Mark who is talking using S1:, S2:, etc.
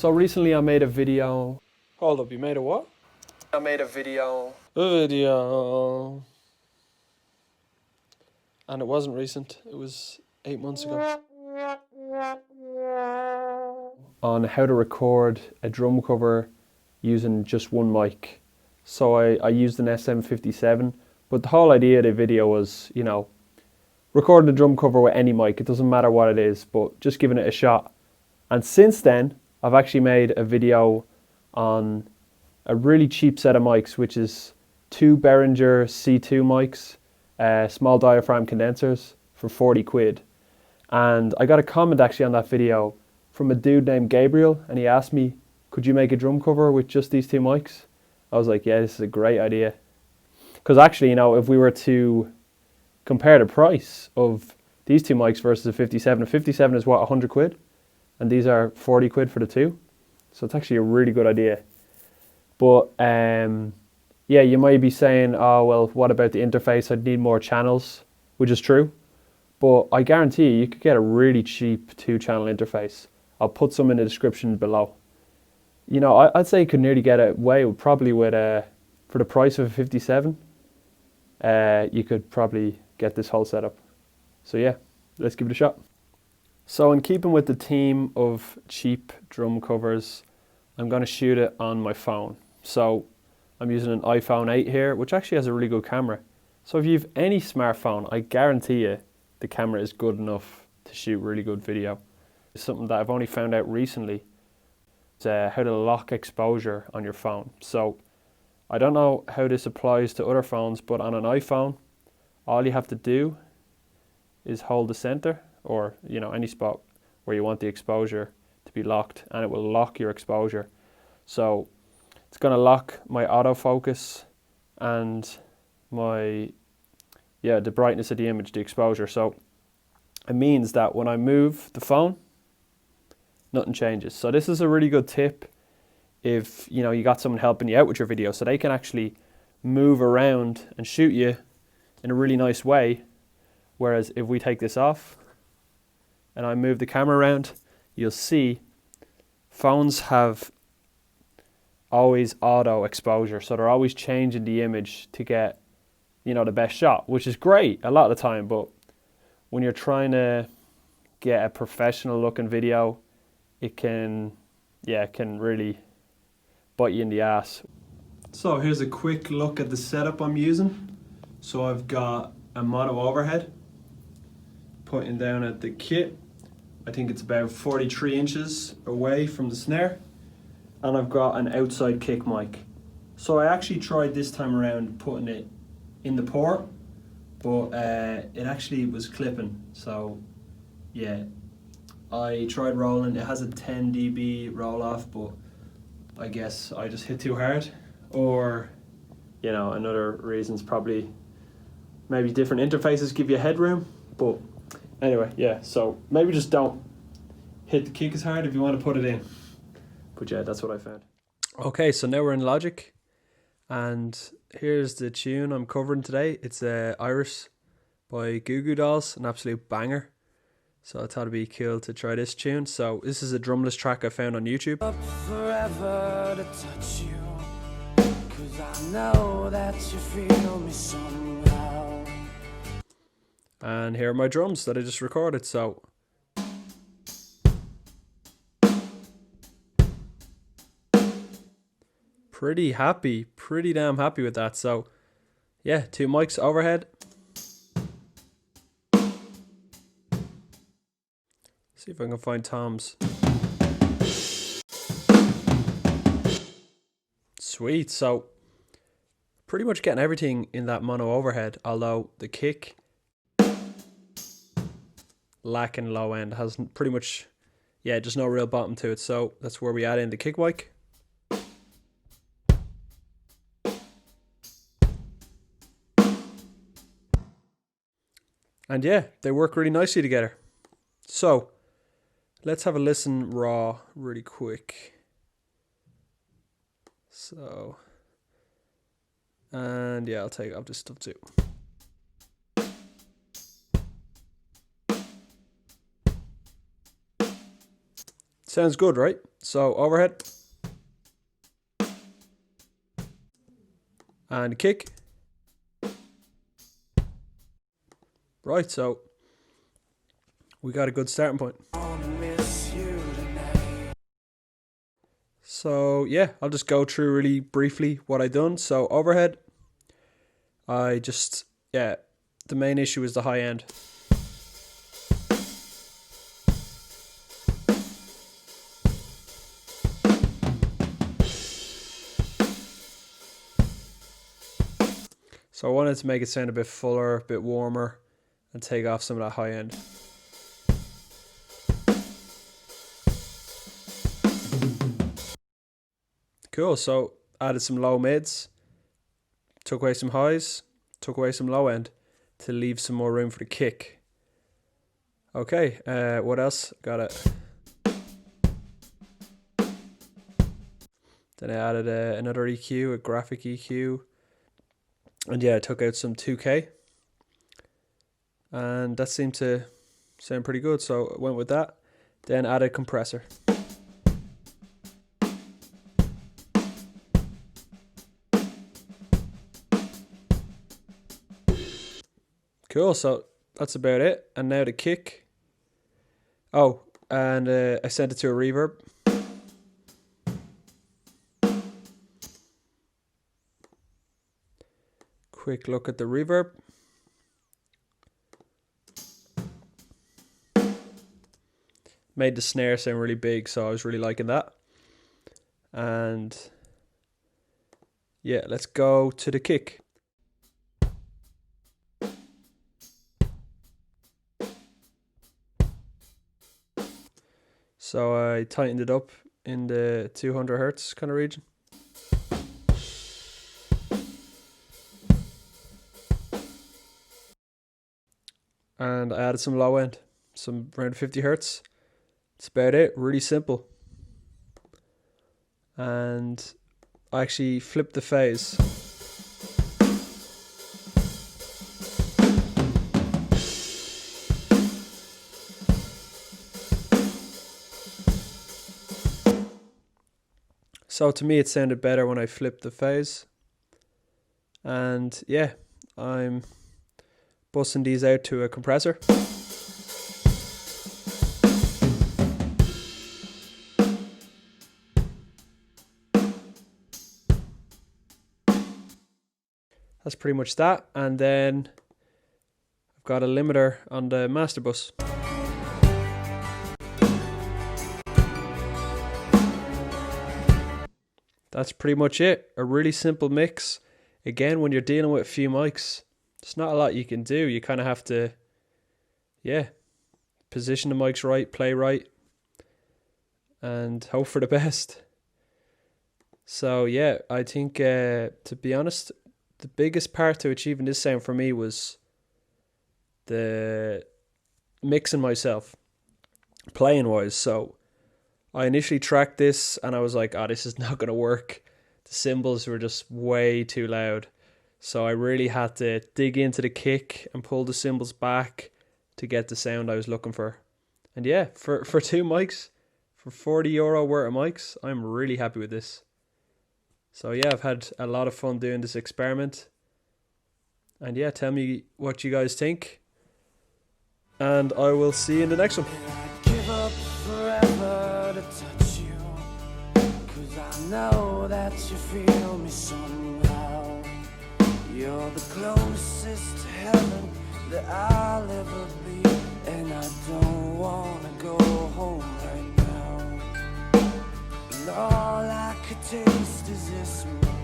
S1: So recently I made a video.
S2: Hold up, you made a what?
S1: I made a video.
S2: And it wasn't recent, it was 8 months ago.
S1: On how to record a drum cover using just one mic. So I used an SM57, but the whole idea of the video was, you know, recording a drum cover with any mic. It doesn't matter what it is, but just giving it a shot. And since then, I've actually made a video on a really cheap set of mics, which is 2 Behringer C-2 mics, small diaphragm condensers for 40 quid. And I got a comment actually on that video from a dude named Gabriel, and he asked me, could you make a drum cover with just these 2 mics? I was like, yeah, this is a great idea. Because actually, you know, if we were to compare the price of these 2 mics versus a 57 is what, 100 quid? And these are 40 quid for the 2. So it's actually a really good idea. But yeah, you might be saying, oh, well, what about the interface? I'd need more channels, which is true. But I guarantee you could get a really cheap 2-channel interface. I'll put some in the description below. You know, I'd say you could nearly get away with probably with, for the price of a 57, you could probably get this whole setup. So yeah, let's give it a shot. So in keeping with the theme of cheap drum covers, I'm going to shoot it on my phone. So I'm using an iPhone 8 here, which actually has a really good camera. So if you have any smartphone, I guarantee you the camera is good enough to shoot really good video. It's something that I've only found out recently. It's how to lock exposure on your phone. So I don't know how this applies to other phones, but on an iPhone, all you have to do is hold the center, or you know, any spot where you want the exposure to be locked, and it will lock your exposure. So it's going to lock my autofocus and my, yeah, the brightness of the image, the exposure. So it means that when I move the phone, nothing changes. So this is a really good tip if, you know, you got someone helping you out with your video, so they can actually move around and shoot you in a really nice way. Whereas if we take this off and I move the camera around, you'll see phones have always auto exposure, so they're always changing the image to get, you know, the best shot, which is great a lot of the time. But when you're trying to get a professional looking video, it can, yeah, it can really bite you in the ass. So here's a quick look at the setup I'm using. So I've got a mono overhead pointing down at the kit. I think it's about 43 inches away from the snare. And I've got an outside kick mic. So I actually tried this time around putting it in the port, but it actually was clipping. So yeah, I tried rolling. It has a 10 dB roll off, but I guess I just hit too hard. Or, you know, another reason's probably maybe different interfaces give you headroom. But anyway, yeah, so maybe just don't hit the kick as hard if you want to put it in. But yeah, that's what I found. Okay, so now we're in Logic, and here's the tune I'm covering today. It's Iris by Goo Goo Dolls, an absolute banger. So I thought it'd be cool to try this tune. So this is a drumless track I found on YouTube.
S3: Forever to touch you, 'cause I know that you feel me somehow.
S1: And here are my drums that I just recorded. So pretty damn happy with that. So yeah, 2 mics overhead. See if I can find toms. Sweet. So pretty much getting everything in that mono overhead, although the kick lacking low end, has pretty much, yeah, just no real bottom to it. So that's where we add in the kick mic. And yeah, they work really nicely together. So let's have a listen raw really quick. So, and yeah, I'll take off this stuff too. Sounds good, right? So overhead. And kick. Right, so we got a good starting point. So yeah, I'll just go through really briefly what I done. So overhead, I just, the main issue is the high end. So I wanted to make it sound a bit fuller, a bit warmer, and take off some of that high end. Cool, so added some low mids, took away some highs, took away some low end to leave some more room for the kick. Okay, what else? Got it. Then I added another EQ, a graphic EQ. And yeah, I took out some 2K. And that seemed to sound pretty good, so I went with that. Then added compressor. Cool, so that's about it. And now the kick. Oh, and I sent it to a reverb. Quick look at the reverb. Made the snare sound really big, so I was really liking that. And yeah, let's go to the kick. So I tightened it up in the 200 hertz kind of region. And I added some low end, some around 50 hertz. That's about it, really simple. And I actually flipped the phase. So to me it sounded better when I flipped the phase. And yeah, I'm busting these out to a compressor. That's pretty much that. And then I've got a limiter on the master bus. That's pretty much it. A really simple mix. Again, when you're dealing with a few mics, there's not a lot you can do. You kind of have to, position the mics right, play right, and hope for the best. So yeah, I think, to be honest, the biggest part to achieving this sound for me was the mixing myself, playing wise. So I initially tracked this and I was like, oh, this is not going to work. The cymbals were just way too loud. So I really had to dig into the kick and pull the cymbals back to get the sound I was looking for. And yeah, for two mics, for €40 worth of mics, I'm really happy with this. So yeah, I've had a lot of fun doing this experiment. And yeah, tell me what you guys think. And I will see you in the next one.
S3: Give up forever to touch you, 'cause I know that you feel me somehow. You're the closest to heaven that I'll ever be, and I don't wanna go home right now. And all I could taste is this moment.